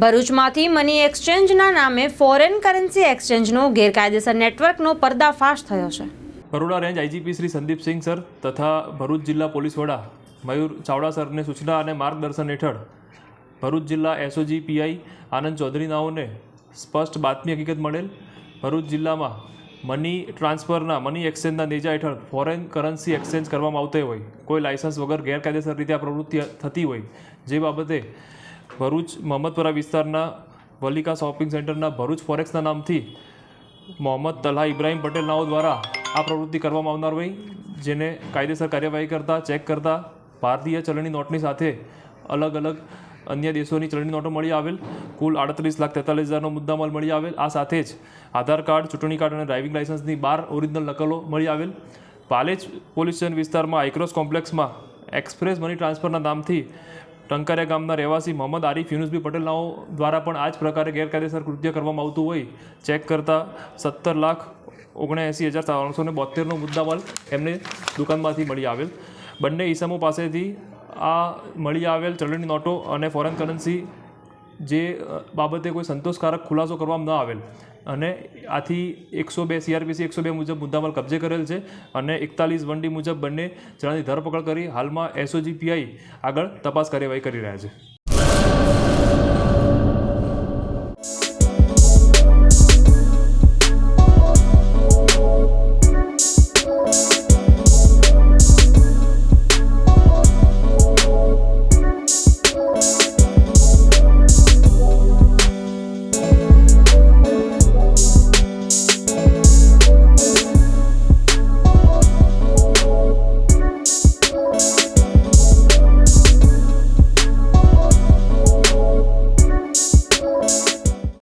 ભરૂચમાંથી money એક્સચેન્જના નામે foreign currency એક્સચેન્જનો ગેરકાયદેસર નેટવર્કનો પર્દાફાશ થયો છે। Baroda range IGP Shri Sandipsinh sir તથા ભરૂચ જિલ્લા પોલીસ વડા મયુર ચાવડા સરની સૂચના અને માર્ગદર્શન હેઠળ ભરૂચ જિલ્લા એસઓજી પીઆઈ આનંદ ચૌધરી નાઓને સ્પષ્ટ બાતમી હકીકત મળેલ ભરૂચ જિલ્લામાં મની ટ્રાન્સફરના મની એક્સચેન્જના નેજા હેઠળ ફોરેન કરન્સી એક્સચેન્જ કરવામાં આવતી હોય, કોઈ લાયસન્સ વગર ગેરકાયદેસર રીતે આ પ્રવૃત્તિ થતી હોય, જે બાબતે ભરૂચ મોહમ્મદપરા વિસ્તારના વલિકા શોપિંગ સેન્ટરના ભરૂચ ફોરેક્સના નામથી મોહમ્મદ તલ્હા ઇબ્રાહીમ પટેલ નાઓ દ્વારા આ પ્રવૃત્તિ કરવામાં આવનાર હોય, જેને કાયદેસર કાર્યવાહી કરતા ચેક કરતા ભારતીય ચલણી નોટની સાથે અલગ અલગ અન્ય દેશોની ચલણી નોટો મળી આવેલ, કુલ 38,43,000નો મુદ્દામાલ મળી આવેલ। આ સાથે જ આધાર કાર્ડ, ચૂંટણી કાર્ડ અને ડ્રાઇવિંગ લાયસન્સની 12 ઓરિજિનલ નકલો મળી આવેલ। પાલેજ પોલીસ સ્ટેશન વિસ્તારમાં આઈક્રોસ કોમ્પ્લેક્સમાં એક્સપ્રેસ મની ટ્રાન્સફરના નામથી ટંકારિયા ગામના રહેવાસી મોહમ્મદ આરીફ યુનુસબી પટેલ નાઓ દ્વારા પણ આ જ પ્રકારે ગેરકાયદેસર કૃત્ય કરવામાં આવતું હોય, ચેક કરતાં 17,79,372નો મુદ્દામાલ એમને દુકાનમાંથી મળી આવેલ। બંને ઈસમો પાસેથી આ મળી આવેલ ચલણી નોટો અને ફોરેન કરન્સી જે બાબતે કોઈ સંતોષકારક ખુલાસો કરવામાં ન આવેલ અને આથી 102 CRPC 102 મુજબ મુદ્દામાલ કબજે કરેલ છે અને 41(1D) મુજબ બંને જણાની ધરપકડ કરી હાલમાં એસઓજી પીઆઈ આગળ તપાસ કાર્યવાહી કરી રહ્યા છે।